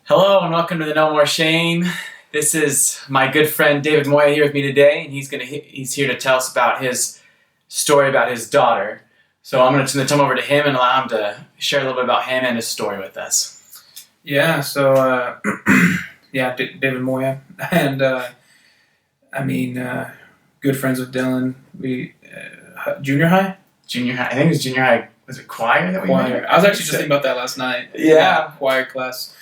Hello and welcome to the No More Shame. This is my good friend David Moya here with me today, and he's here to tell us about his story about his daughter. So I'm going to turn over to him and allow him to share a little bit about him and his story with us. Yeah. So David Moya, and good friends with Dylan. We junior high. I think it was junior high. Was it choir that we met? I was actually just thinking about that last night. Yeah, choir class.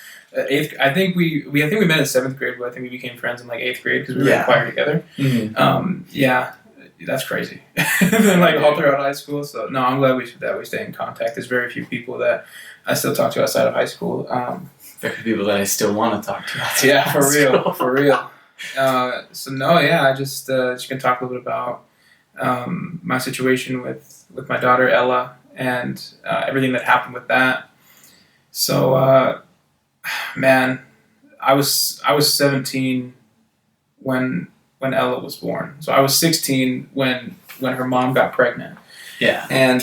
Eighth. I think we met in 7th grade, but I think we became friends in 8th grade because we were in choir together. Mm-hmm. That's crazy. And then all throughout high school. So no, I'm glad we stay in contact. There's very few people that I still talk to outside of high school. Very few people that I still want to talk to. Yeah, for real. I just gonna talk a little bit about my situation with my daughter Ella and everything that happened with that. So, man, I was 17 when Ella was born. So I was 16 when her mom got pregnant. Yeah. And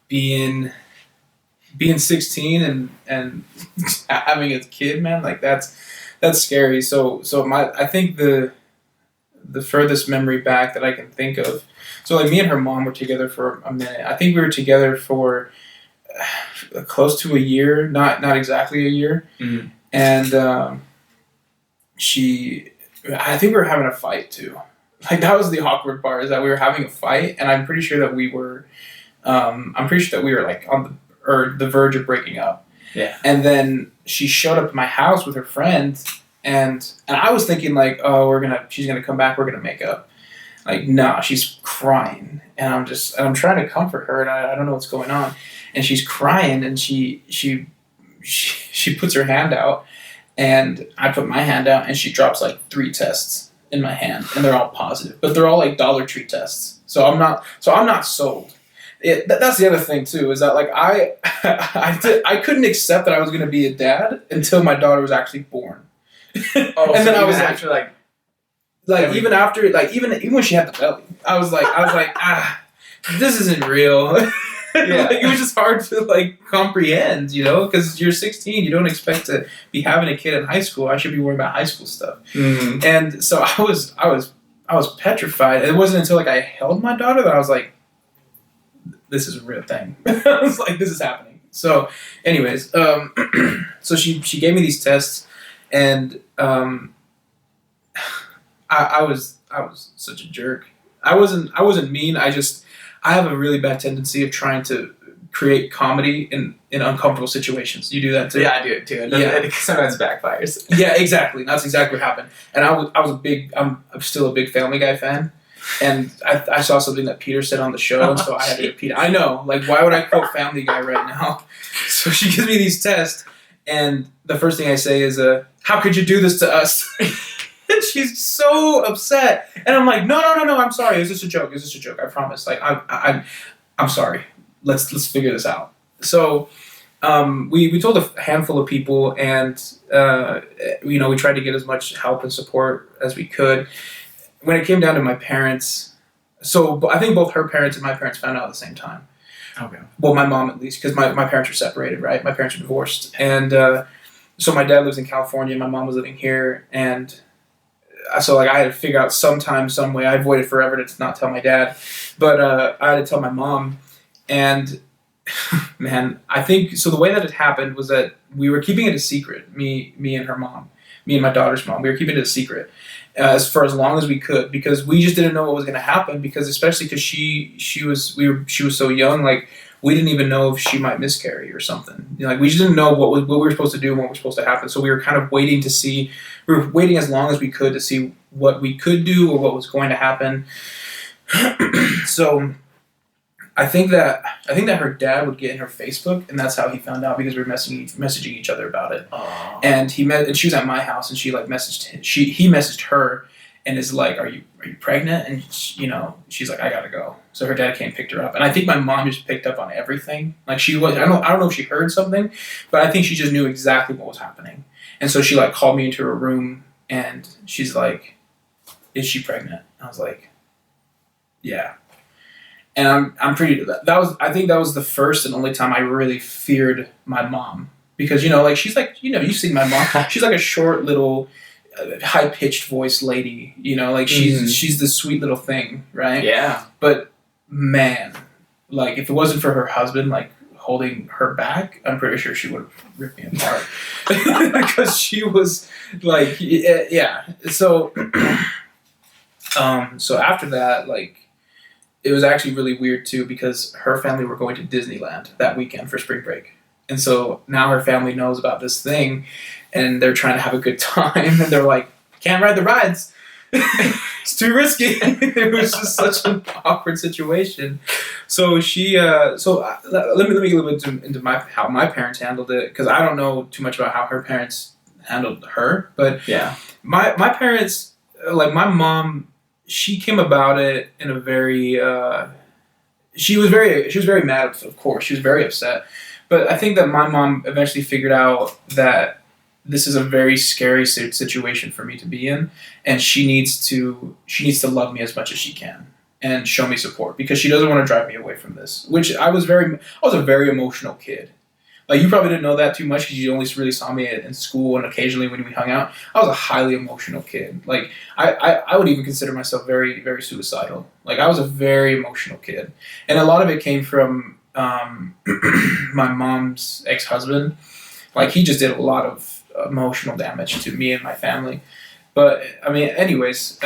being 16 and having a kid, man, that's scary. So I think the furthest memory back that I can think of. So me and her mom were together for a minute. I think we were together for close to a year, not exactly a year. Mm-hmm. And I think we were having a fight too. That was the awkward part, is that we were having a fight, and I'm pretty sure that we were on the verge of breaking up. Yeah. And then she showed up at my house with her friend, and I was thinking she's gonna come back, we're gonna make up. No, she's crying, and I'm trying to comfort her, and I don't know what's going on, and she's crying, and she puts her hand out, and I put my hand out, and she drops 3 tests in my hand, and they're all positive, but they're all Dollar Tree tests, so I'm not sold. That's the other thing too, is that I couldn't accept that I was going to be a dad until my daughter was actually born. Oh, and then I was after even after even when she had the belly, I was like this isn't real. Yeah. It was just hard to comprehend, because you're 16, you don't expect to be having a kid in high school. I should be worrying about high school stuff. Mm-hmm. And so I was petrified. It wasn't until I held my daughter that I was like, this is a real thing. I was like, this is happening. So anyways, so she gave me these tests, and I was such a jerk. I wasn't mean. I have a really bad tendency of trying to create comedy in uncomfortable situations. You do that too? Yeah, I do it too. It sometimes backfires. Yeah, exactly. That's exactly what happened. And I'm still a big Family Guy fan. And I saw something that Peter said on the show, and so I had to repeat it. I know, why would I quote Family Guy right now? So she gives me these tests, and the first thing I say is, how could you do this to us? And she's so upset. And I'm like, no, I'm sorry. It's just a joke. I promise. I'm sorry. Let's figure this out. So we told a handful of people, and we tried to get as much help and support as we could. When it came down to my parents, so I think both her parents and my parents found out at the same time. Okay. Well, my mom at least, because my parents are separated, right? My parents are divorced. And so my dad lives in California, my mom was living here, and so I had to figure out sometime, some way. I avoided forever to not tell my dad, but I had to tell my mom. And man, I think, so the way that it happened was that we were keeping it a secret, me and her mom, me and my daughter's mom. We were keeping it a secret for as long as we could, because we just didn't know what was going to happen, especially because she was so young, we didn't even know if she might miscarry or something. We just didn't know what we were supposed to do and what was supposed to happen. So we were kind of waiting as long as we could to see what we could do or what was going to happen. So I think that her dad would get in her Facebook, and that's how he found out, because we were messaging each other about it. Aww. And and she was at my house, and she messaged him. He messaged her and is like, are you pregnant? And she's like, I gotta go. So her dad came and picked her up, and I think my mom just picked up on everything. I don't know if she heard something, but I think she just knew exactly what was happening. And so she called me into her room, and she's like, is she pregnant? I was like, yeah. And I think that was the first and only time I really feared my mom, because like she's like you've seen my mom. She's like a short little, high pitched voice lady. Like she's this sweet little thing, right? Yeah. But man, like if it wasn't for her husband, like holding her back, I'm pretty sure she would have ripped me apart because she was like, yeah. So, so after that, like, it was actually really weird too because her family were going to Disneyland that weekend for spring break, and so now her family knows about this thing, and they're trying to have a good time, and they're like, can't ride the rides. It's too risky. It was just such an awkward situation. So let me get a little bit into how my parents handled it, because I don't know too much about how her parents handled her. But yeah, my parents, like my mom, she came about it in a very she was very mad. Of course, she was very upset. But I think that my mom eventually figured out that this is a very scary situation for me to be in, and she needs to love me as much as she can and show me support, because she doesn't want to drive me away from this. Which I was a very emotional kid. Like, you probably didn't know that too much because you only really saw me in school and occasionally when we hung out. I was a highly emotional kid. Like, I would even consider myself very, very suicidal. Like, I was a very emotional kid, and a lot of it came from my mom's ex-husband. Like, he just did a lot of emotional damage to me and my family. But I mean, anyways,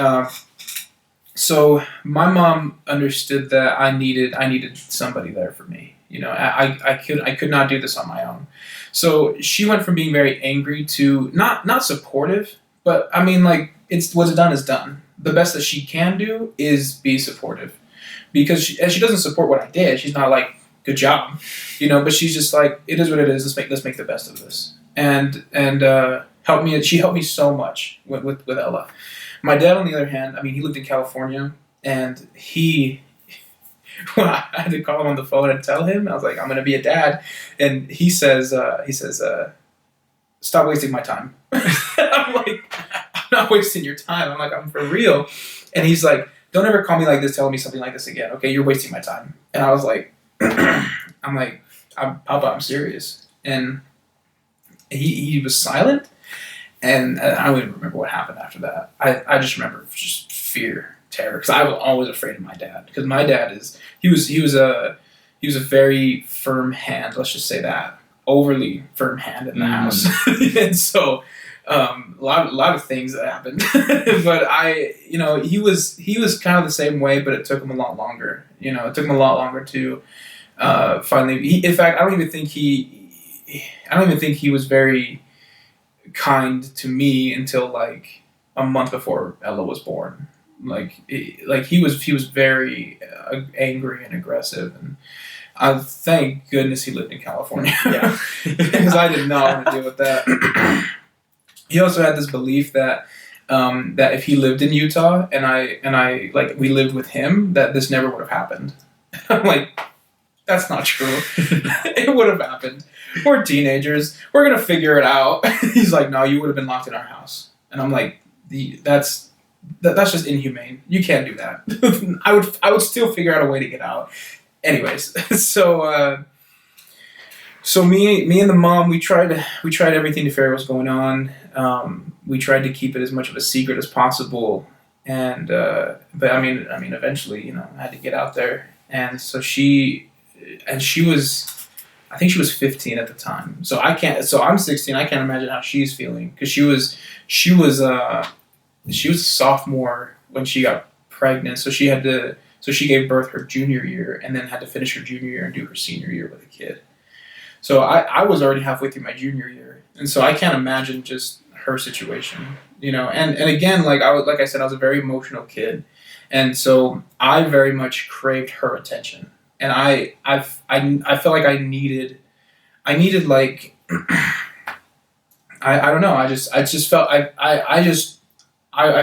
so my mom understood that I needed somebody there for me. I could not do this on my own. So she went from being very angry to not supportive, but I mean, like, what's done is done. The best that she can do is be supportive, because she doesn't support what I did. She's not like, good job, but she's just like, it is what it is. Let's make the best of this. And helped me. She helped me so much with Ella. My dad, on the other hand, I mean, he lived in California, and when I had to call him on the phone and tell him, I was like, I'm gonna be a dad, and he says, stop wasting my time. I'm like, I'm not wasting your time. I'm like, I'm for real. And he's like, don't ever call me like this, telling me something like this again. Okay, you're wasting my time. And I was like, Papa, I'm serious. And he was silent, and I don't even remember what happened after that. I just remember just fear, terror, because I was always afraid of my dad. Because my dad he was a very firm hand. Let's just say that, overly firm hand in the house, and so a lot of things that happened. But he was kind of the same way, but it took him a lot longer. It took him a lot longer to finally. In fact, I don't even think he was very kind to me until like a month before Ella was born. He was very angry and aggressive, and thank goodness he lived in California. Yeah, because I did not want to deal with that. He also had this belief that that if he lived in Utah and I like we lived with him, that this never would have happened. I'm like, that's not true. It would have happened. We're teenagers. We're gonna figure it out. He's like, no, you would have been locked in our house. And I'm like, that's just inhumane. You can't do that. I would still figure out a way to get out. Anyways, so me and the mom, we tried everything to figure out what's going on. We tried to keep it as much of a secret as possible. And but I mean, eventually, I had to get out there. And so she was, I think she was 15 at the time. So I'm 16. I can't imagine how she's feeling, because she was a sophomore when she got pregnant. So she gave birth her junior year, and then had to finish her junior year and do her senior year with a kid. So I was already halfway through my junior year, and so I can't imagine just her situation, And again, like I said, I was a very emotional kid, and so I very much craved her attention. And I felt like I needed like I don't know, I just felt I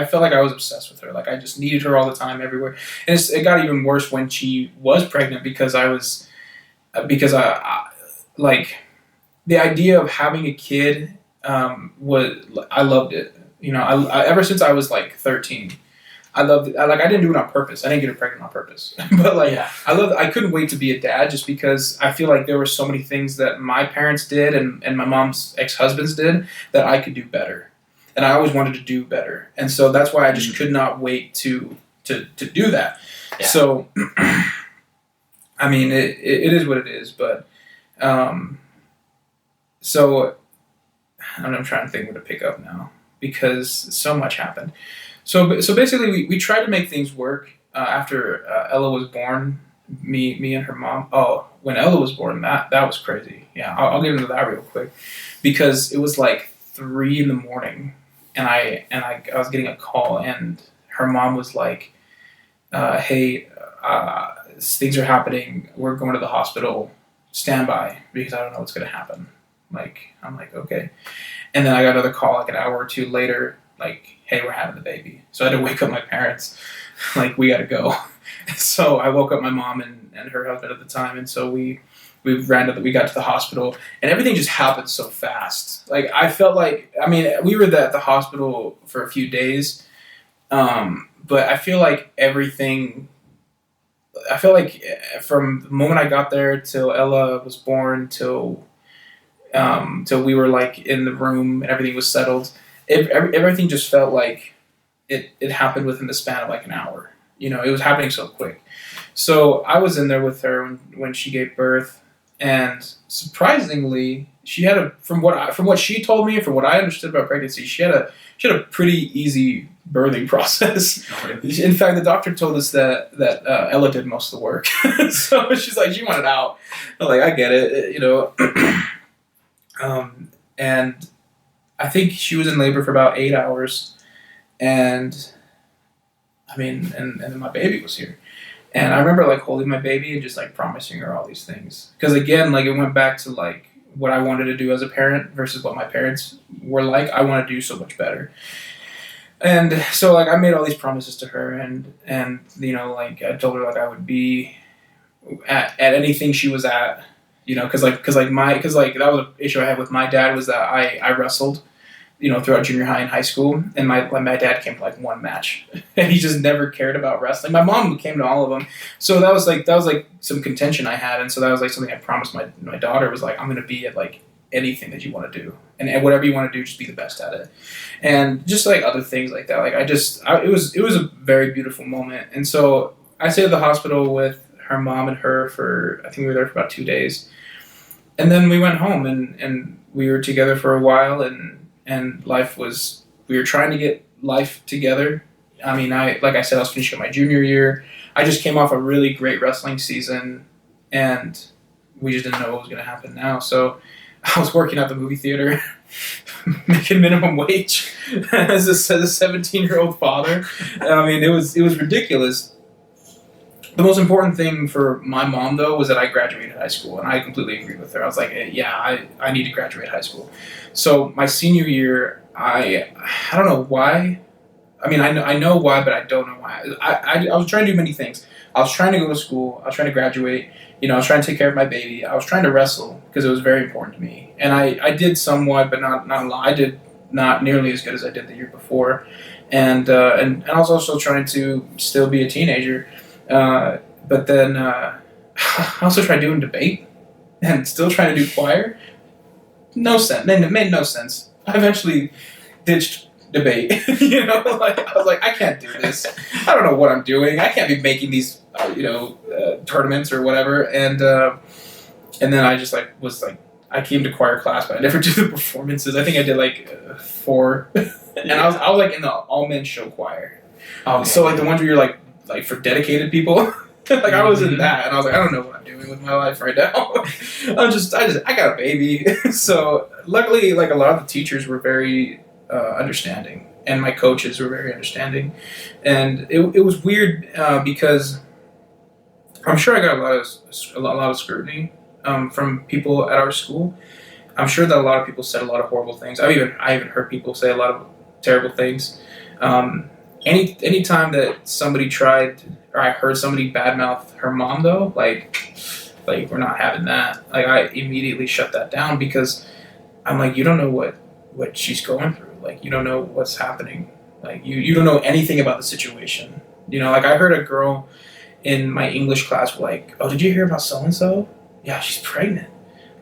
felt like I was obsessed with her. Like, I just needed her all the time, everywhere. And it got even worse when she was pregnant, because I like, the idea of having a kid I loved it. I ever since I was like 13, I didn't do it on purpose. I didn't get her pregnant on purpose. But like, Yeah. I couldn't wait to be a dad just because I feel like there were so many things that my parents did and my mom's ex-husbands did that I could do better. And I always wanted to do better. And so that's why I just could not wait to do that. Yeah. So, I mean, it is what it is. But, so I'm trying to think where to pick up now because so much happened. So basically, we tried to make things work after Ella was born. Me and her mom. Oh, when Ella was born, that was crazy. Yeah, I'll get into that real quick because it was like 3 a.m. and I was getting a call and her mom was like, "Hey, things are happening. We're going to the hospital. Stand by because I don't know what's gonna happen." I'm like, okay. And then I got another call like an hour or two later, like, "Hey, we're having the baby." So I had to wake up my parents, like, "We gotta go." So I woke up my mom and her husband at the time, and so we got to the hospital, and everything just happened so fast. Like I felt like, I mean, we were at the hospital for a few days, but I feel like from the moment I got there till Ella was born till we were like in the room and everything was settled. Everything just felt like it happened within the span of like an hour. It was happening so quick. So I was in there with her when she gave birth, and surprisingly, she had from what she told me and from what I understood about pregnancy, she had a pretty easy birthing process. In fact, the doctor told us that Ella did most of the work. So she's like, she wanted out. I'm like, I get it, and I think she was in labor for about 8 hours, and I mean, and then my baby was here. And I remember like holding my baby and just like promising her all these things. Because again, like it went back to like what I wanted to do as a parent versus what my parents were like. I want to do so much better. And so like I made all these promises to her and like I told her like I would be at anything she was at, because that was an issue I had with my dad was that I wrestled, throughout junior high and high school, and my dad came to like one match, and he just never cared about wrestling. My mom came to all of them, so that was like some contention I had, and so that was like something I promised my daughter was like, I'm gonna be at like anything that you want to do, and whatever you want to do, just be the best at it, and just like other things like that. Like it was a very beautiful moment, and so I stayed at the hospital with her mom and her for I think we were there for about 2 days, and then we went home and we were together for a while and we were trying to get life together. I mean, like I said, I was finishing my junior year. I just came off a really great wrestling season, and we just didn't know what was going to happen now. So I was working at the movie theater, making minimum wage as a 17-year-old father. I mean, it was ridiculous. The most important thing for my mom, though, was that I graduated high school, and I completely agreed with her. I was like, yeah, I need to graduate high school. So my senior year, I don't know why. I mean, I know why, but I don't know why. I was trying to do many things. I was trying to go to school. I was trying to graduate. I was trying to take care of my baby. I was trying to wrestle because it was very important to me. And I did somewhat, but not a lot. I did not nearly as good as I did the year before. And I was also trying to still be a teenager. But then I also tried doing debate and still trying to do choir. No sense. It made no sense. I eventually ditched debate. I was like, I can't do this. I don't know what I'm doing. I can't be making these, tournaments or whatever. And then I just I came to choir class, but I never did the performances. I think I did 4, and I was like in the all men show choir. Okay. So like the ones where you're like for dedicated people. I was in that, and I was like, I don't know what I'm doing with my life right now. I got a baby. So luckily, a lot of the teachers were very understanding, and my coaches were very understanding, and it was weird because I'm sure I got a lot of scrutiny from people at our school. I'm sure that a lot of people said a lot of horrible things. I even heard people say a lot of terrible things. Any time that somebody tried, or I heard somebody badmouth her mom, though, we're not having that. I immediately shut that down because I'm like, you don't know what she's going through. You don't know what's happening. Like you don't know anything about the situation. Like I heard a girl in my English class like, oh, did you hear about so and so? Yeah, she's pregnant.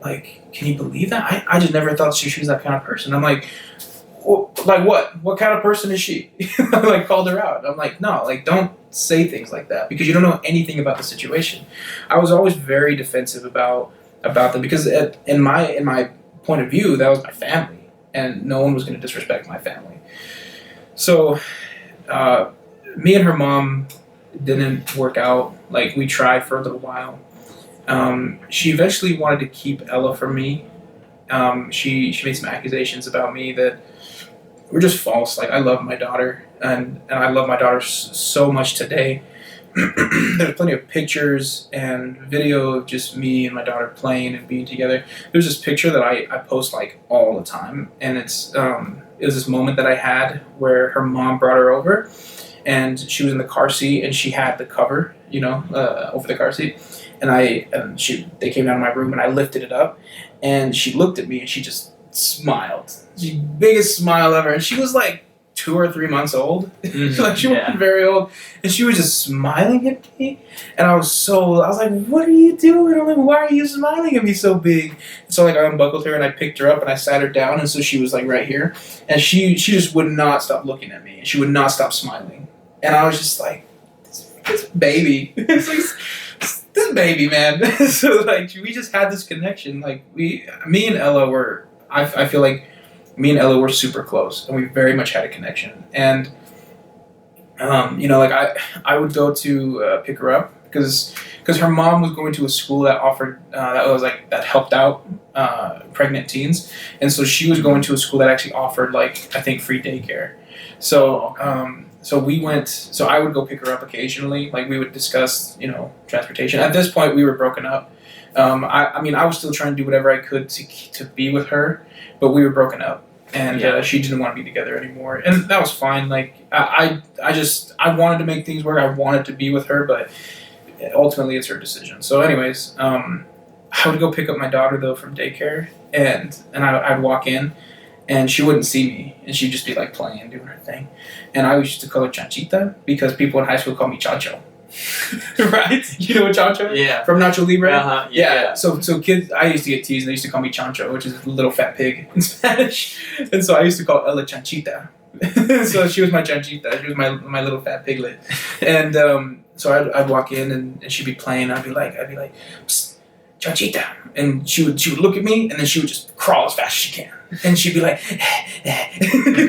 Like, can you believe that? I just never thought she was that kind of person. I'm like, like what? What kind of person is she? I like called her out. I'm like, no, like don't say things like that because you don't know anything about the situation. I was always very defensive about them because in my point of view, that was my family, and no one was going to disrespect my family. So, me and her mom didn't work out. Like we tried for a little while. She eventually wanted to keep Ella from me. She made some accusations about me that were just false. Like I love my daughter, and I love my daughter so much today. There's plenty of pictures and video of just me and my daughter playing and being together. There's this picture that I post like all the time, and it was this moment that I had where her mom brought her over, and she was in the car seat, and she had the cover, over the car seat, and they came down to my room, and I lifted it up, and she looked at me, and she just smiled, the biggest smile ever, and she was like 2 or 3 months old. Like she wasn't very old, and she was just smiling at me, and I was like, what are you doing? I'm like, why are you smiling at me so big? And so like I unbuckled her and I picked her up and I sat her down, and so she was like right here, and she just would not stop looking at me, and she would not stop smiling, and I was just like, this baby, this baby, man. So like we just had this connection. Like me and Ella were, I feel like me and Ella were super close, and we very much had a connection. And like I would go to pick her up because her mom was going to a school that offered that helped out pregnant teens, and so she was going to a school that actually offered like I think free daycare. So we went. So I would go pick her up occasionally. Like we would discuss transportation. At this point, we were broken up. I was still trying to do whatever I could to be with her, but we were broken up, and she didn't want to be together anymore, and that was fine. Like I wanted to make things work. I wanted to be with her, but ultimately it's her decision. So, anyways, I would go pick up my daughter though from daycare, and I'd walk in, and she wouldn't see me, and she'd just be like playing, doing her thing, and I used to call her Chanchita because people in high school call me Chacho. Right? You know what Chancho is? Yeah. From Nacho Libre? Uh-huh. Yeah. So kids, I used to get teased, and they used to call me Chancho, which is little fat pig in Spanish. And so I used to call Ella Chanchita. So she was my Chanchita. She was my little fat piglet. And so I'd walk in, and she'd be playing. I'd be like, Psst, Chanchita. And she would look at me, and then she would just crawl as fast as she can. And she'd be like,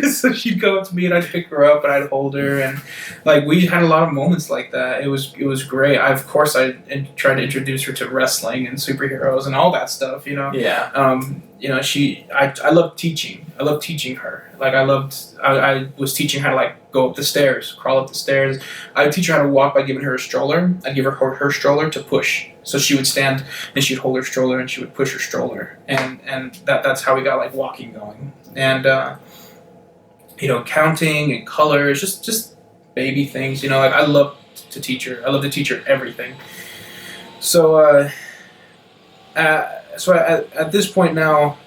so she'd go up to me, and I'd pick her up, and I'd hold her, and like we had a lot of moments like that. It was great. I tried to introduce her to wrestling and superheroes and all that stuff. Yeah. I loved teaching. I loved teaching her. Like I was teaching her how to like go up the stairs, crawl up the stairs. I'd teach her how to walk by giving her a stroller. I'd give her stroller to push. So she would stand and she'd hold her stroller and she would push her stroller. And that's how we got like walking going. And counting and colors, just baby things. Like I love to teach her. I love to teach her everything. So at this point now,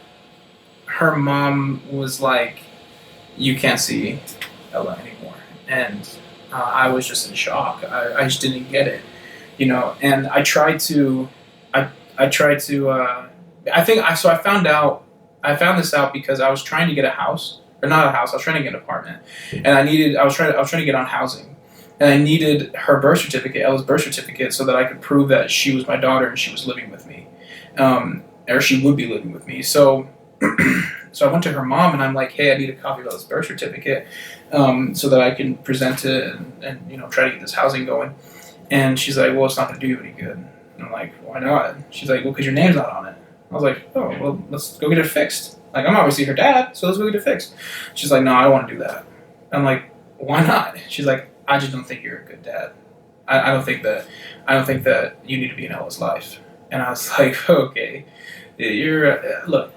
her mom was like, you can't see Ella anymore. And I was just in shock. I just didn't get it, and I tried to, I found this out because I was trying to get a house, or not a house, I was trying to get an apartment. And I was trying to get on housing. And I needed her birth certificate, Ella's birth certificate, so that I could prove that she was my daughter and she was living with me. Or she would be living with me. So I went to her mom and I'm like, hey, I need a copy of Ella's birth certificate so that I can present it and try to get this housing going. And she's like, well, it's not going to do you any good. And I'm like, why not? She's like, well, because your name's not on it. I was like, oh, well, let's go get it fixed. Like, I'm obviously her dad, so let's go get it fixed. She's like, no, I don't want to do that. I'm like, why not? She's like, I just don't think you're a good dad. I don't think that you need to be in Ella's life. And I was like, okay, look,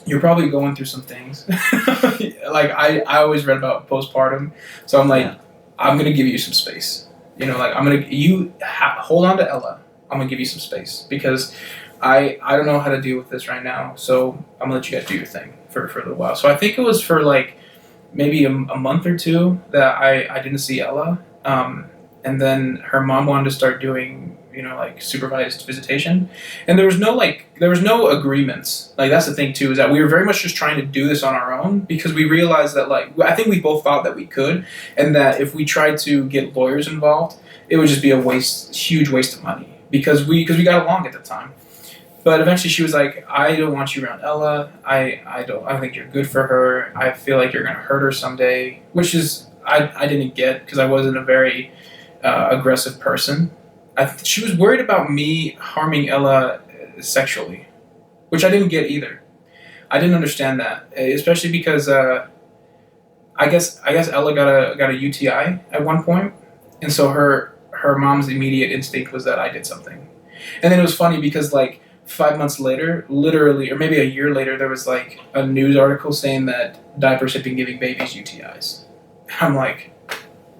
you're probably going through some things. Like I always read about postpartum, so I'm like, I'm gonna give you some space. Hold on to Ella. I'm gonna give you some space because I don't know how to deal with this right now. So I'm gonna let you guys do your thing for a little while. So I think it was for like maybe a month or two that I didn't see Ella. And then her mom wanted to start doing, like supervised visitation. And there was no agreements. Like, that's the thing too, is that we were very much just trying to do this on our own because we realized that, like, I think we both thought that we could, and that if we tried to get lawyers involved, it would just be huge waste of money because we got along at the time. But eventually she was like, I don't want you around Ella. I don't think you're good for her. I feel like you're going to hurt her someday, which is, I didn't get because I wasn't a very aggressive person. She was worried about me harming Ella sexually, which I didn't get either. I didn't understand that, especially because I guess Ella got a UTI at one point, and so her mom's immediate instinct was that I did something. And then it was funny because, like, 5 months later, literally, or maybe a year later, there was like a news article saying that diapers had been giving babies UTIs. I'm like,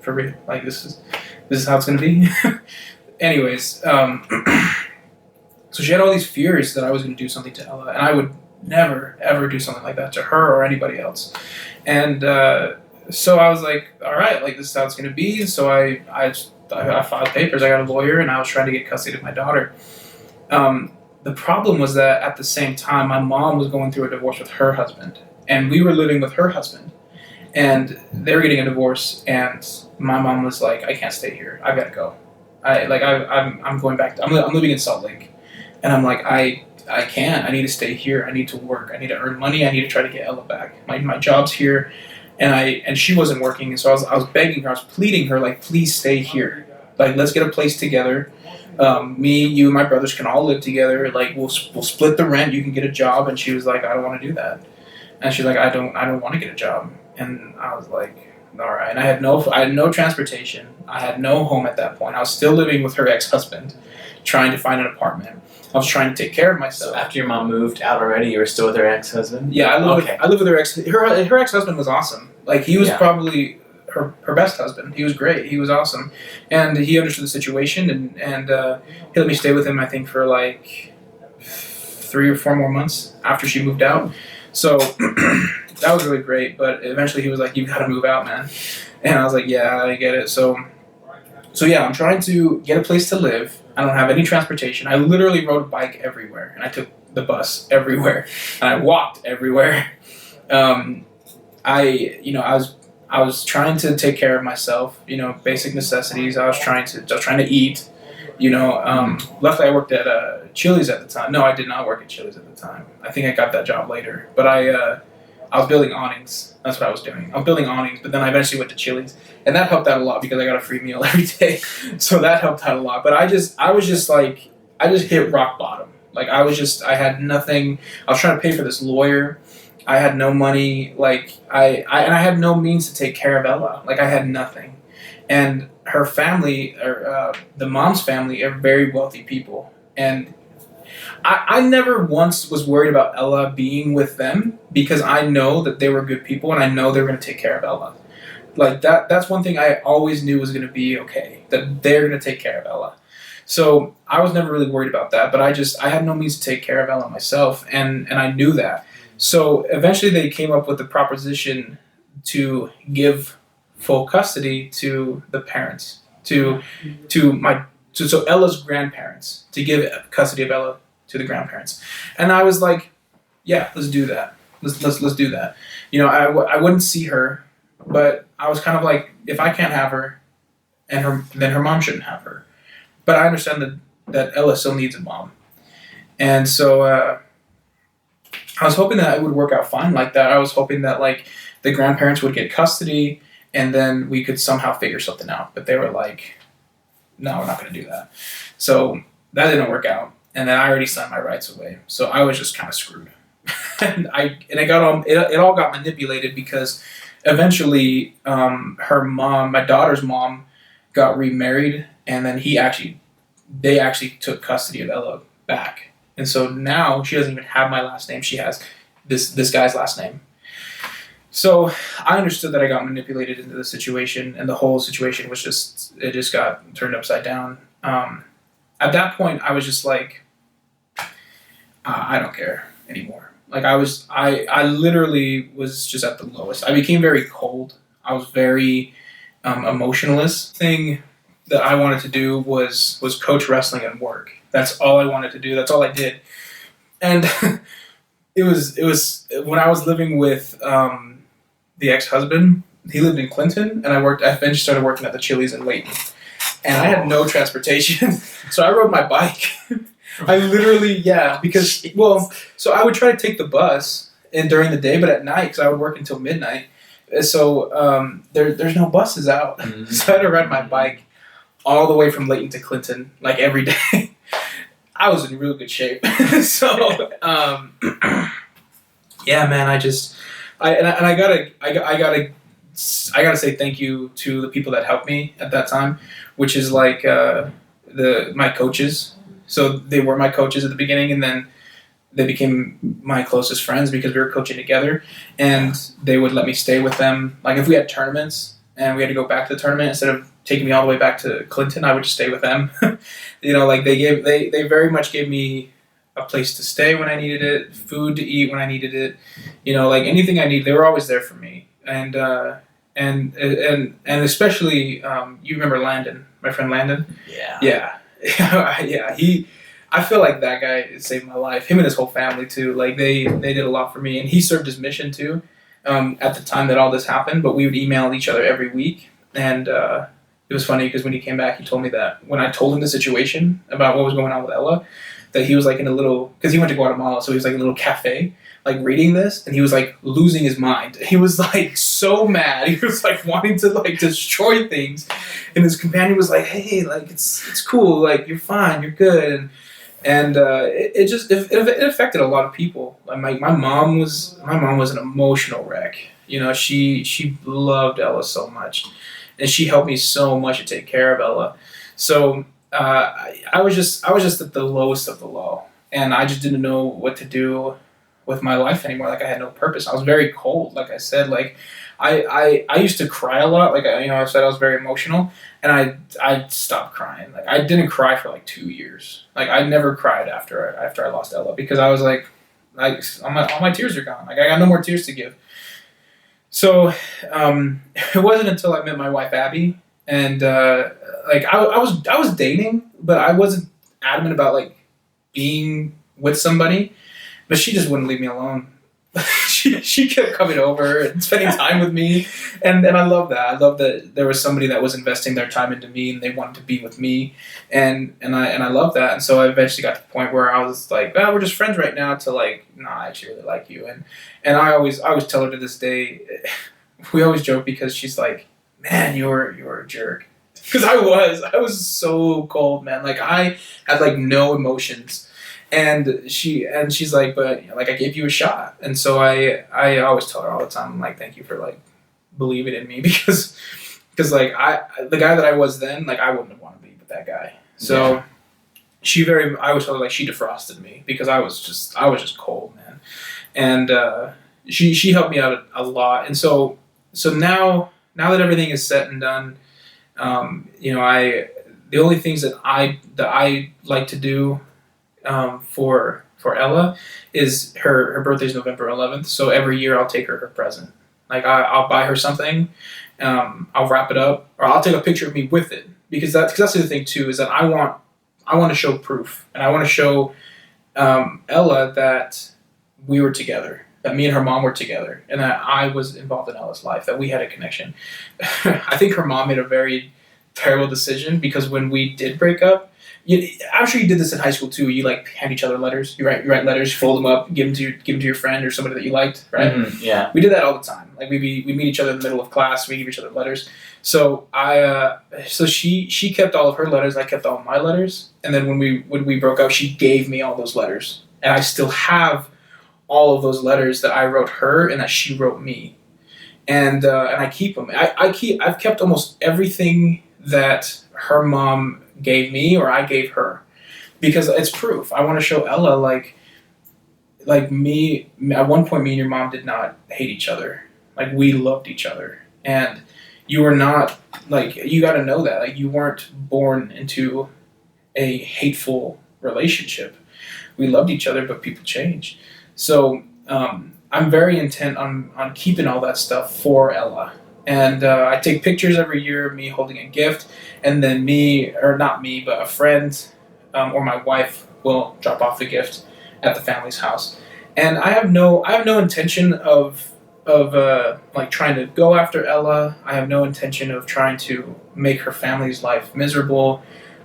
for real? Like, this is how it's gonna be? Anyways, so she had all these fears that I was gonna do something to Ella, and I would never ever do something like that to her or anybody else. And so I was like, all right, like, this is how it's gonna be. So I filed papers. I got a lawyer, and I was trying to get custody of my daughter. The problem was that at the same time, my mom was going through a divorce with her husband, and we were living with her husband, and they were getting a divorce. And my mom was like, "I can't stay here. I gotta go. I'm going back. I'm living in Salt Lake," and I'm like, I can't. I need to stay here. I need to work. I need to earn money. I need to try to get Ella back. My job's here, and she wasn't working, and so I was begging her. I was pleading her, like, please stay here. Like, let's get a place together. Me, you, and my brothers can all live together. Like, we'll split the rent. You can get a job. And she was like, I don't want to do that. And she's like, I don't want to get a job. And I was like, all right. And I had no transportation. I had no home at that point. I was still living with her ex-husband, trying to find an apartment. I was trying to take care of myself. So after your mom moved out already, you were still with her ex-husband? Yeah, I lived with her ex. Her ex-husband was awesome. Like, he was probably her best husband. He was great. He was awesome, and he understood the situation, and he let me stay with him, I think, for like 3 or 4 more months after she moved out. So that was really great. But eventually he was like, "You got to move out, man," and I was like, "Yeah, I get it." So yeah, I'm trying to get a place to live. I don't have any transportation. I literally rode a bike everywhere, and I took the bus everywhere, and I walked everywhere. I was trying to take care of myself, basic necessities. I was trying to eat, luckily I worked at Chili's at the time. No, I did not work at Chili's at the time. I think I got that job later. But I was building awnings. That's what I was doing. I was building awnings, but then I eventually went to Chili's. And that helped out a lot because I got a free meal every day. So that helped out a lot. But I just hit rock bottom. Like, I had nothing. I was trying to pay for this lawyer. I had no money, like, I had no means to take care of Ella. Like, I had nothing. And her family, or the mom's family, are very wealthy people. And I never once was worried about Ella being with them because I know that they were good people and I know they were going to take care of Ella. Like, that's one thing I always knew was going to be okay, that they're going to take care of Ella. So I was never really worried about that, but I had no means to take care of Ella myself, and I knew that. So eventually they came up with the proposition to give full custody to the parents, to Ella's grandparents, to give custody of Ella to the grandparents. And I was like, yeah, let's do that. Let's do that. I wouldn't see her, but I was kind of like, if I can't have her, then her mom shouldn't have her. But I understand that Ella still needs a mom. And so I was hoping that it would work out fine like that. I was hoping that, like, the grandparents would get custody and then we could somehow figure something out. But they were like, no, we're not going to do that. So that didn't work out. And then I already signed my rights away. So I was just kind of screwed. and it all got manipulated because eventually her mom, my daughter's mom, got remarried, and then they actually took custody of Ella back. And so now she doesn't even have my last name. She has this guy's last name. So I understood that I got manipulated into the situation, and the whole situation was just got turned upside down. At that point, I was just like, I don't care anymore. Like I literally was just at the lowest. I became very cold. I was very emotionless. Thing that I wanted to do was coach wrestling and work. That's all I wanted to do. That's all I did. And it was when I was living with the ex-husband. He lived in Clinton, and I eventually started working at the Chili's in Layton, and I had no transportation, so I rode my bike. I literally, because so I would try to take the bus and during the day, but at night, because I would work until midnight, so there's no buses out, so I had to ride my bike all the way from Layton to Clinton, like every day. I was in real good shape, so yeah, man. I gotta say thank you to the people that helped me at that time, which is like my coaches. So they were my coaches at the beginning, and then they became my closest friends because we were coaching together, and they would let me stay with them. Like if we had tournaments and we had to go back to the tournament, instead of taking me all the way back to Clinton, I would just stay with them. Like they very much gave me a place to stay when I needed it, food to eat when I needed it. Like anything I need, they were always there for me. And especially you remember Landon, my friend Landon? Yeah. I feel like that guy saved my life. Him and his whole family too. Like they did a lot for me, and he served his mission too. At the time that all this happened, but we would email each other every week, and it was funny because when he came back, he told me that when I told him the situation about what was going on with Ella, that he was like in a little, because he went to Guatemala, so he was like in a little cafe, like reading this, and he was like losing his mind. He was like so mad. He was like wanting to like destroy things, and his companion was like, "Hey, like it's cool. Like you're fine. You're good." And it affected a lot of people. Like my mom was an emotional wreck. She loved Ella so much, and she helped me so much to take care of Ella. So I was just at the lowest of the low, and I just didn't know what to do with my life anymore. Like I had no purpose. I was very cold. Like I said, like I used to cry a lot. Like I said, I was very emotional, and I stopped crying. Like I didn't cry for like 2 years. Like I never cried after I lost Ella, because I was like all my tears are gone. Like I got no more tears to give. So it wasn't until I met my wife Abby, and like I was dating, but I wasn't adamant about like being with somebody. But she just wouldn't leave me alone. she kept coming over and spending time with me, and I love that. I love that there was somebody that was investing their time into me, and they wanted to be with me, and I love that. And so I eventually got to the point where I was like, well, we're just friends right now. To like, no, I actually really like you, and I always tell her to this day. We always joke because she's like, man, you're a jerk. Because I was so cold, man. Like I had like no emotions. And she's like, but like I gave you a shot, and so I always tell her all the time, I'm like, thank you for like believing in me, because like the guy that I was then, like I wouldn't have wanted to be with that guy. So I always tell her like she defrosted me, because I was just cold, man, and she helped me out a lot, and so now that everything is said and done, the only things that I like to do. For Ella is her birthday's November 11th, so every year I'll take her present. Like I'll buy her something, I'll wrap it up, or I'll take a picture of me with it, because that's the other thing too, is that I want to show proof, and I want to show Ella that we were together, that me and her mom were together, and that I was involved in Ella's life, that we had a connection. I think her mom made a very terrible decision, because when we did break up, I'm sure you did this in high school too. You like hand each other letters. You write letters, fold them up, give them to your friend or somebody that you liked, right? Mm-hmm, yeah. We did that all the time. Like we meet each other in the middle of class. We give each other letters. So she kept all of her letters. I kept all of my letters. And then when we broke up, she gave me all those letters, and I still have all of those letters that I wrote her and that she wrote me, and I keep them. I've kept almost everything that her mom gave me or I gave her, because it's proof. I want to show Ella like me at one point, me and your mom did not hate each other. Like we loved each other, and you were not, like, you got to know that, like, you weren't born into a hateful relationship. We loved each other, but people change. So I'm very intent on keeping all that stuff for Ella. And I take pictures every year of me holding a gift, and then me, or not me, but a friend or my wife will drop off the gift at the family's house. And I have no intention of like trying to go after Ella. I have no intention of trying to make her family's life miserable.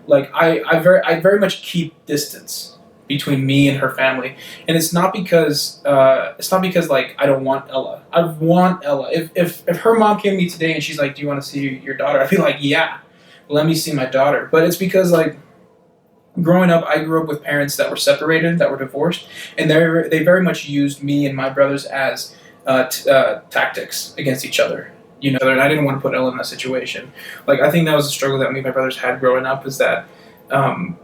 Like I very much keep distance between me and her family, and it's not because like I don't want Ella. I want Ella. If her mom came to me today and she's like, "Do you want to see your daughter?" I'd be like, "Yeah, let me see my daughter." But it's because like growing up, I grew up with parents that were separated, that were divorced, and they very much used me and my brothers as tactics against each other. You know, and I didn't want to put Ella in that situation. Like I think that was a struggle that me and my brothers had growing up, is that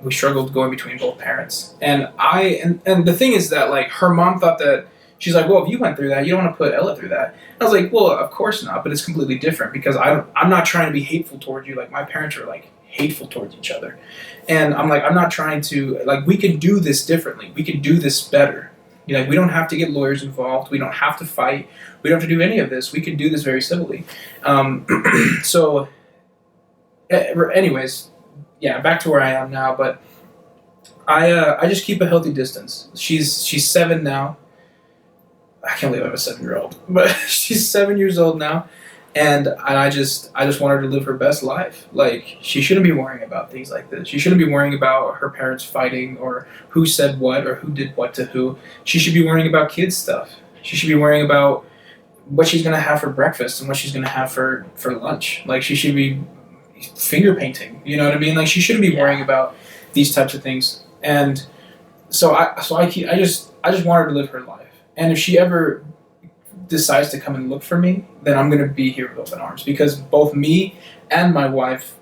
we struggled going between both parents. And and the thing is that like her mom thought that she's like, well, if you went through that, you don't want to put Ella through that. I was like, well, of course not, but it's completely different because I'm not trying to be hateful toward you. Like my parents are like hateful towards each other, and I'm like, I'm not trying to like we can do this differently. We can do this better. You know, like, we don't have to get lawyers involved. We don't have to fight. We don't have to do any of this. We can do this very civilly. So, anyways, yeah, back to where I am now. But I just keep a healthy distance. She's 7 now. I can't believe I have a 7-year-old, but she's 7 years old now, and I just want her to live her best life. Like she shouldn't be worrying about things like this. She shouldn't be worrying about her parents fighting or who said what or who did what to who. She should be worrying about kids stuff. She should be worrying about what she's gonna have for breakfast and what she's gonna have for lunch. Like she should be finger painting. You know what I mean? Like she shouldn't be worrying about these types of things. And I just want her to live her life. And if she ever decides to come and look for me, then I'm gonna be here with open arms because both me and my wife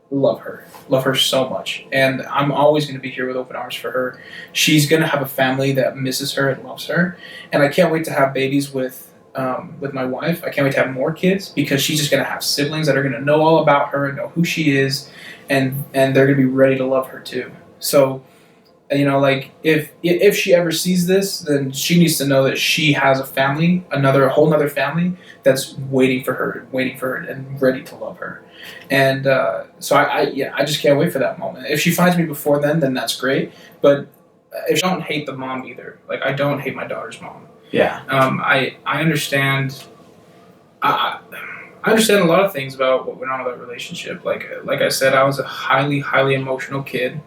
love her so much, and I'm always gonna be here with open arms for her. She's gonna have a family that misses her and loves her, and I can't wait to have babies with my wife. I can't wait to have more kids because she's just gonna have siblings that are gonna know all about her and know who she is, and they're gonna be ready to love her too. So you know, like if she ever sees this, then she needs to know that she has a family, a whole nother family that's waiting for her and ready to love her. And so I just can't wait for that moment. If she finds me before then that's great. But if she don't hate the mom either, like I don't hate my daughter's mom. Yeah. I understand. I understand a lot of things about what went on with that relationship. Like I said, I was a highly emotional kid,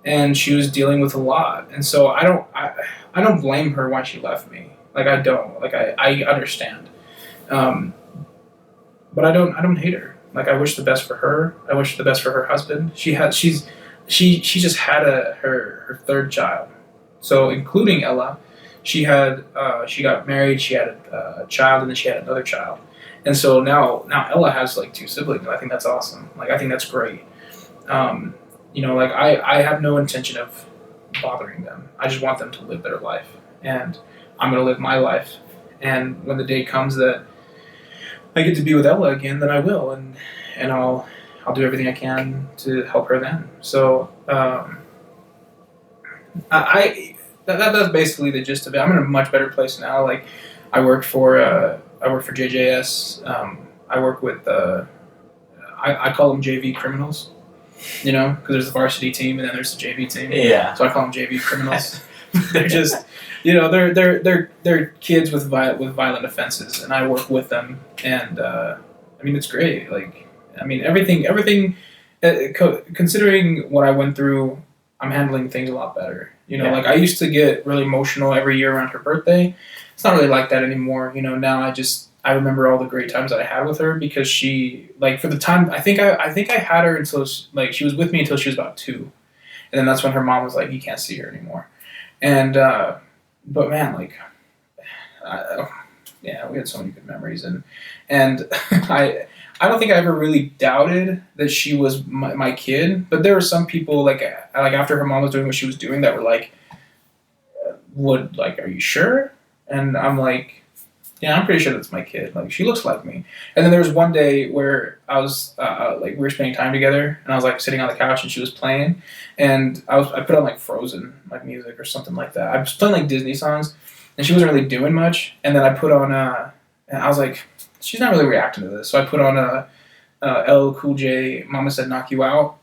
and she was dealing with a lot, and so I don't blame her why she left me. Like I don't. Like I understand, but I don't hate her. Like I wish the best for her. I wish the best for her husband. She just had her third child, so including Ella, she got married. She had a child, and then she had another child, and so now Ella has like 2 siblings. I think that's awesome. Like I think that's great. You know, like I have no intention of bothering them. I just want them to live their life, and I'm gonna live my life. And when the day comes that I get to be with Ella again, then I will, and I'll do everything I can to help her then. So that's basically the gist of it. I'm in a much better place now. Like I work for JJS. I work with I call them JV criminals. You know, because there's the varsity team and then there's the JV team. Yeah. So I call them JV criminals. They're just, you know, they're kids with violent offenses, and I work with them, and I mean it's great. Like, I mean everything. Considering what I went through, I'm handling things a lot better. You know, Yeah. like I used to get really emotional every year around her birthday. It's not really like that anymore. You know, now I remember all the great times that I had with her because she, like, for the time, I think I had her until, she was with me until she was about 2. And then that's when her mom was like, you can't see her anymore. And, but man, like, yeah, we had so many good memories. And I don't think I ever really doubted that she was my kid, but there were some people, like after her mom was doing what she was doing that were like, are you sure? And I'm like, yeah, I'm pretty sure that's my kid. Like, she looks like me. And then there was one day where I was, we were spending time together, and I was, like, sitting on the couch, and she was playing, and I put on, like, Frozen, like, music or something like that. I was playing, like, Disney songs, and she wasn't really doing much. And then I put on and I was like, she's not really reacting to this. So I put on LL Cool J, Mama Said Knock You Out,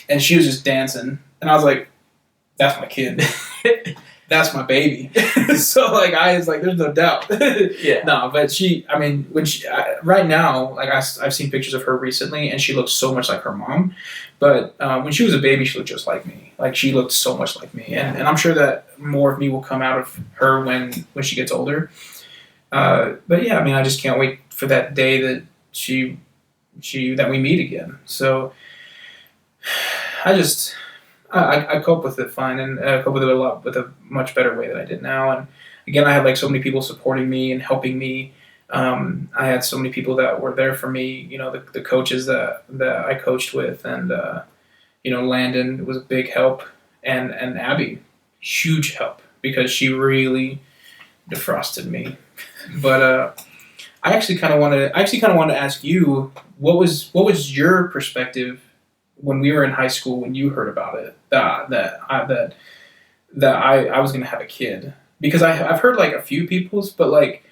and she was just dancing. And I was like, that's my kid. That's my baby. So like I was like, there's no doubt. Yeah. No, but right now, like I've seen pictures of her recently, and she looks so much like her mom. But when she was a baby, she looked just like me. Like she looked so much like me, and I'm sure that more of me will come out of her when she gets older. But yeah, I mean, I just can't wait for that day that that we meet again. So I cope with it fine, and I cope with it with a much better way than I did now. And again, I had like so many people supporting me and helping me. I had so many people that were there for me. You know, the coaches that I coached with, and Landon was a big help, and Abby, huge help, because she really defrosted me. But I actually kind of wanted to ask you, what was your perspective when we were in high school, when you heard about it, that I was gonna have a kid? Because I've heard like a few people's, but like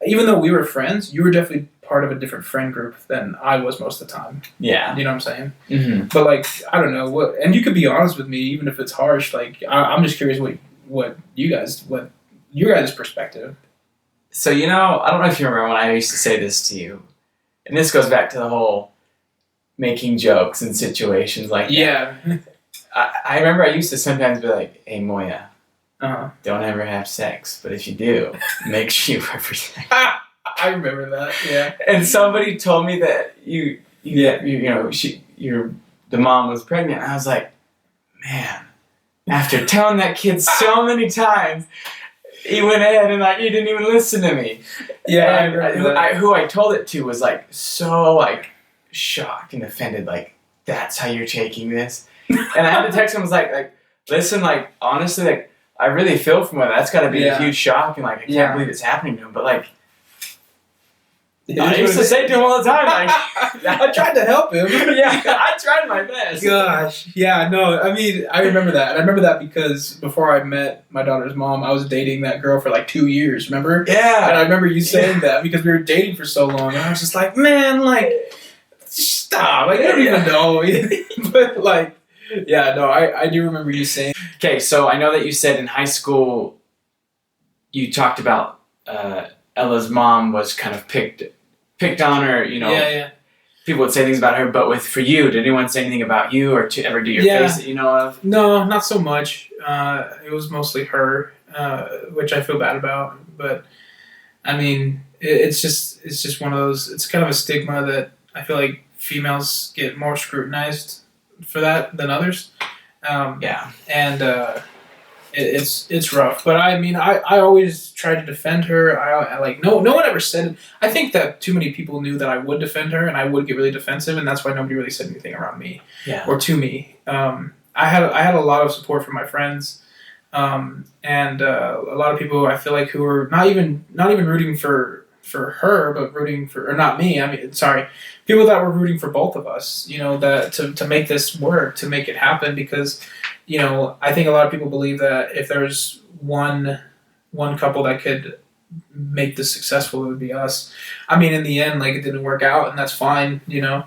even though we were friends, you were definitely part of a different friend group than I was most of the time. Yeah. You know what I'm saying? Mm-hmm. But like, I don't know what, and you could be honest with me, even if it's harsh. Like, I'm just curious what your guys' perspective. So, I don't know if you remember when I used to say this to you, and this goes back to the whole making jokes in situations like that. Yeah. I remember I used to sometimes be like, hey, Moya, Uh-huh. don't ever have sex, but if you do, make sure you have sex. I remember that, yeah. And somebody told me that the mom was pregnant, and I was like, man, after telling that kid so many times, he went ahead and like he didn't even listen to me. Yeah, and I remember that. who I told it to was like so like shocked and offended, like, that's how you're taking this. And I had to text him, was like listen, like honestly, like I really feel for him. That's got to be a huge shock, and like I can't believe it's happening to him. But like I used to say to him all the time, like I tried to help him. Yeah, I tried my best. Gosh, yeah, no, I mean, I remember that. And I remember that because before I met my daughter's mom, I was dating that girl for like 2 years, remember? Yeah. And I remember you saying that because we were dating for so long, and I was just like, man, like, stop, like, I don't even know. But like, yeah, no, I do remember you saying. Okay, so I know that you said in high school you talked about Ella's mom was kind of picked on, or Yeah. people would say things about her. But for you, did anyone say anything about you or to ever do your face that you know of? No, not so much. It was mostly her, which I feel bad about. But I mean, it's just one of those. It's kind of a stigma that I feel like females get more scrutinized for that than others. And it's rough. But I mean, I always tried to defend her. I like no one ever said. I think that too many people knew that I would defend her and I would get really defensive, and that's why nobody really said anything around me or to me. I had a lot of support from my friends, and a lot of people I feel like who were not even rooting for her, but rooting for, or not me. I mean, sorry, people that were rooting for both of us. That to make this work, to make it happen, because. I think a lot of people believe that if there's one couple that could make this successful, it would be us. I mean, in the end, like, it didn't work out, and that's fine. It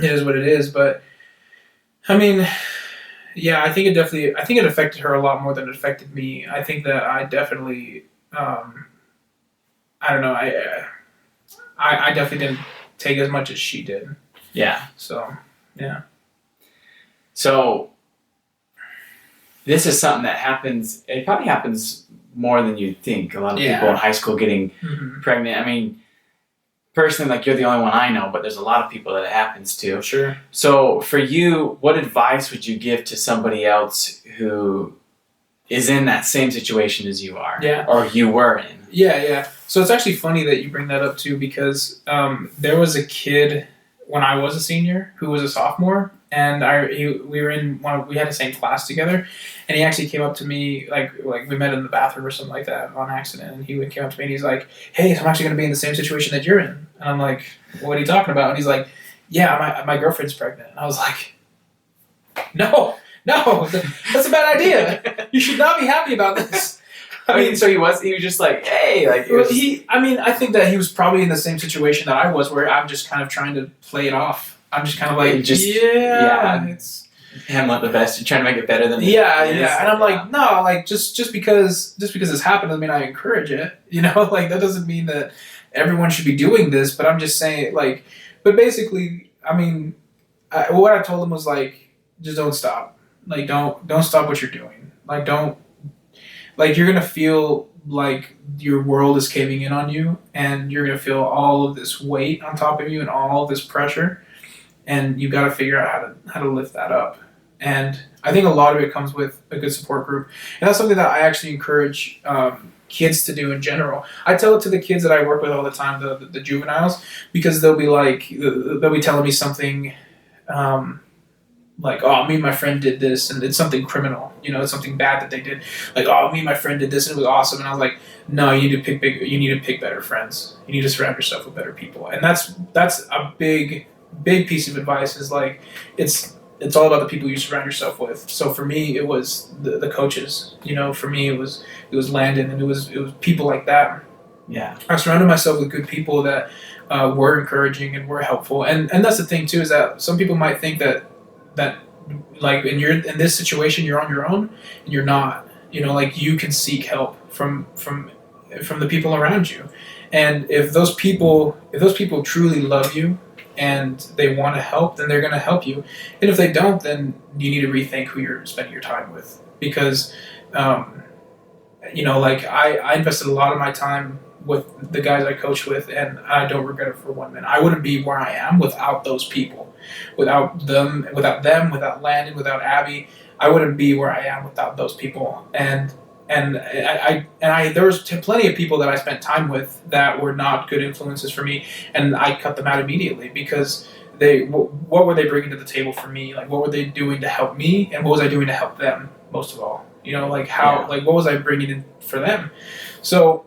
is what it is. But I mean, yeah, I think it affected her a lot more than it affected me. I think that I definitely, I don't know, I definitely didn't take as much as she did. Yeah. So, yeah. So, this is something that happens, it probably happens more than you'd think. A lot of people in high school getting pregnant. I mean, personally, like, you're the only one I know, but there's a lot of people that it happens to. Sure. So, for you, what advice would you give to somebody else who is in that same situation as you are? Yeah. Or you were in? Yeah. So, it's actually funny that you bring that up, too, because there was a kid when I was a senior who was a sophomore, and we had the same class together, and he actually came up to me, like we met in the bathroom or something like that on accident, and he came up to me and he's like, hey, I'm actually going to be in the same situation that you're in. And I'm like, what are you talking about? And he's like, yeah, my girlfriend's pregnant. And I was like, no, that's a bad idea. You should not be happy about this. I mean, so he was just like, hey, like it was just, I think that he was probably in the same situation that I was, where I'm just kind of trying to play it off. I'm just kind of like, it's him want the best. You're trying to make it better than yeah, it is. yeah. And I'm like, no, like just because this happened doesn't mean I encourage it. You know, like that doesn't mean that everyone should be doing this. But I'm just saying, like, but basically, I mean, what I told him was like, just don't stop. Like, don't stop what you're doing. Like, don't, like, you're gonna feel like your world is caving in on you, and you're gonna feel all of this weight on top of you and all of this pressure, and you got to figure out how to lift that up. And I think a lot of it comes with a good support group, and that's something that I actually encourage kids to do in general. I tell it to the kids that I work with all the time, the juveniles, because they'll be telling me something. Like, oh, me and my friend did this, and it's something criminal, you know, it's something bad that they did. Like, oh, me and my friend did this, and it was awesome. And I was like, no, you need to pick better friends. You need to surround yourself with better people. And that's a big piece of advice. Is like, it's all about the people you surround yourself with. So for me, it was the coaches. You know, for me, it was Landon, and it was people like that. Yeah, I surrounded myself with good people that were encouraging and were helpful. And that's the thing too, is that some people might think that like in this situation you're on your own, and you're not. You know, like, you can seek help from the people around you, and if those people truly love you and they want to help, then they're going to help you. And if they don't, then you need to rethink who you're spending your time with, because you know, like, I invested a lot of my time with the guys I coach with, and I don't regret it for 1 minute. I wouldn't be where I am without those people, without them, without Landon, without Abby. I wouldn't be where I am without those people. And I there was plenty of people that I spent time with that were not good influences for me, and I cut them out immediately, because what were they bringing to the table for me? Like, what were they doing to help me, and what was I doing to help them most of all? You know, like, like, what was I bringing in for them? So,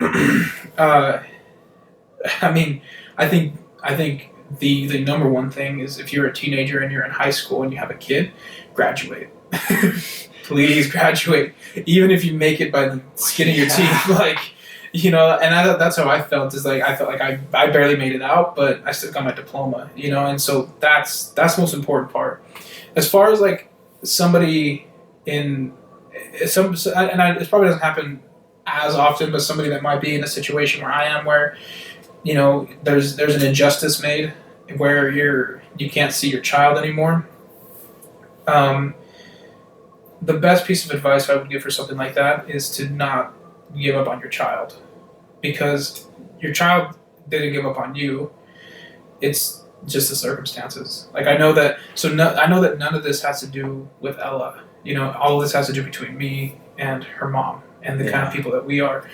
I mean, I think the number one thing is, if you're a teenager and you're in high school and you have a kid, graduate. Please graduate, even if you make it by the skin of your teeth. Like, you know, and that's how I felt. Is like, I felt like I barely made it out, but I still got my diploma. You know, and so that's the most important part. As far as like somebody in it probably doesn't happen as often, but somebody that might be in a situation where I am, where, you know, there's an injustice made, where you can't see your child anymore. The best piece of advice I would give for something like that is to not give up on your child, because your child didn't give up on you. It's just the circumstances. Like, I know that none of this has to do with Ella. You know, all of this has to do between me and her mom and the kind of people that we are.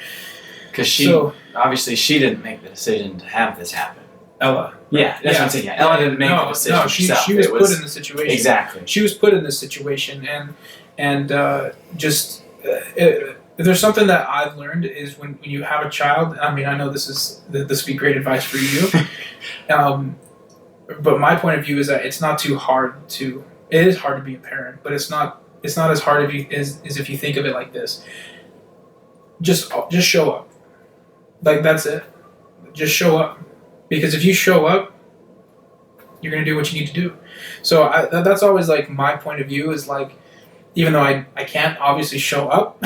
Because obviously she didn't make the decision to have this happen. Ella. Yeah, that's what I'm saying. Yeah, Ella didn't make the decision herself. She was put in the situation. Exactly. She was put in this situation, and if there's something that I've learned, is when you have a child. I mean, I know this would be great advice for you. But my point of view is that it's not too hard to. It is hard to be a parent, but it's not as hard as if you think of it like this. Just show up. Like, that's it. Just show up. Because if you show up, you're going to do what you need to do. So that's always, like, my point of view, is, like, even though I can't obviously show up,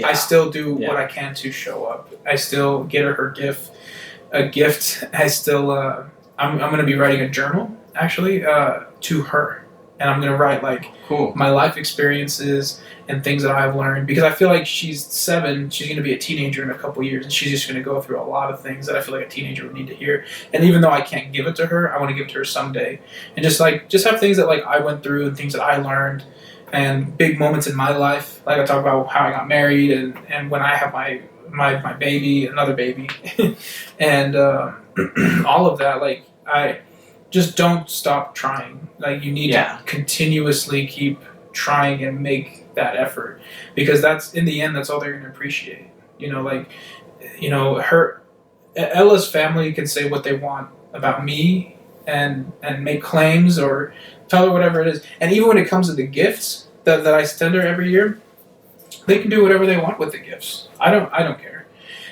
I still do what I can to show up. I still get her a gift. I still, I'm going to be writing a journal, actually, to her. And I'm going to write, like, my life experiences and things that I've learned. Because I feel like she's 7. She's going to be a teenager in a couple years. And she's just going to go through a lot of things that I feel like a teenager would need to hear. And even though I can't give it to her, I want to give it to her someday. And just have things that, like, I went through, and things that I learned. And big moments in my life. Like, I talk about how I got married. And when I have my baby, another baby. And all of that. Like, I just don't stop trying. Like, you need to continuously keep trying and make that effort, because that's, in the end, that's all they're going to appreciate. You know, like, you know, Ella's family can say what they want about me and make claims or tell her whatever it is. And even when it comes to the gifts that I send her every year, they can do whatever they want with the gifts. I don't care.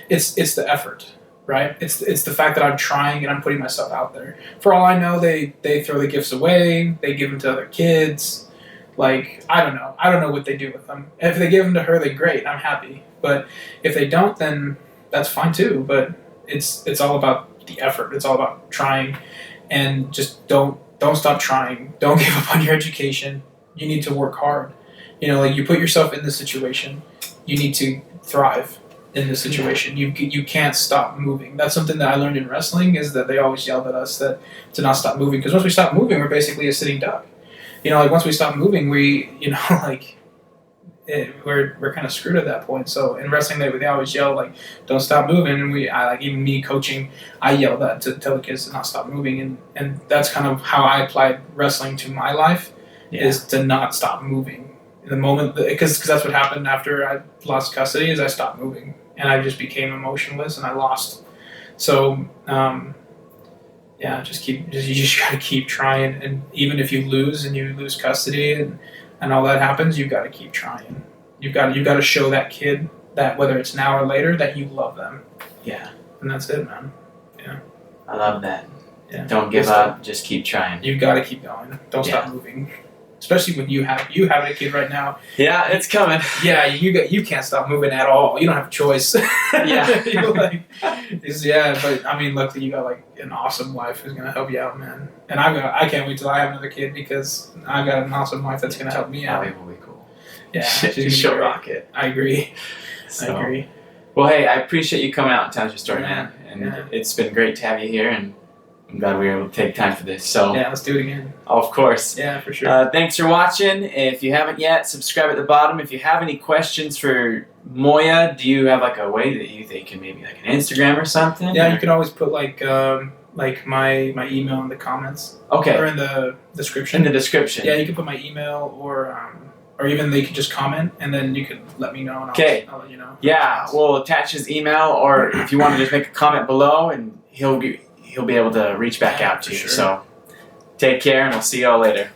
It's the effort, right? It's the fact that I'm trying and I'm putting myself out there. For all I know, they throw the gifts away. They give them to other kids. Like, I don't know. I don't know what they do with them. If they give them to her, then great. I'm happy. But if they don't, then that's fine too. But it's all about the effort. It's all about trying, and just don't stop trying. Don't give up on your education. You need to work hard. You know, like, you put yourself in this situation. You need to thrive in this situation. You can't stop moving. That's something that I learned in wrestling, is that they always yelled at us that to not stop moving, because once we stop moving, we're basically a sitting duck. You know, like, once we stop moving, we, you know, like, we're kind of screwed at that point. So in wrestling, they always yell, like, don't stop moving. And even me coaching, I yell that to tell the kids to not stop moving. And that's kind of how I applied wrestling to my life, is to not stop moving. In the moment, because that's what happened after I lost custody, is I stopped moving and I just became emotionless and I lost. So you just gotta keep trying, and even if you lose and you lose custody and all that happens, you've got to keep trying. You've got to show that kid that, whether it's now or later, that you love them. Yeah. And that's it, man. Yeah. I love that. Yeah. Don't give up. Just keep trying. You've got to keep going. Don't stop moving. Especially when you have a kid right now. Yeah, it's coming. Yeah, you can't stop moving at all. You don't have a choice. Yeah. But I mean, luckily you got, like, an awesome wife who's gonna help you out, man. And I can't wait till I have another kid, because I got an awesome wife that's gonna help me out. That will be cool. Yeah, she'll rock it. I agree. So, I agree. Well, hey, I appreciate you coming out and telling your story, Yeah, man. And it's been great to have you here, and I'm glad we were able to take time for this. So yeah, let's do it again. Of course. Yeah, for sure. Thanks for watching. If you haven't yet, subscribe at the bottom. If you have any questions for Moya, do you have, like, a way that they can, maybe, like, an Instagram or something? Yeah, you can always put, like my email in the comments. Okay. Or in the description. In the description. Yeah, you can put my email, or even they could just comment, and then you can let me know, and I'll let you know. Yeah, we'll attach his email, or if you want to just make a comment below, and he'll be able to reach back out to you. Sure. So take care, and we'll see y'all later.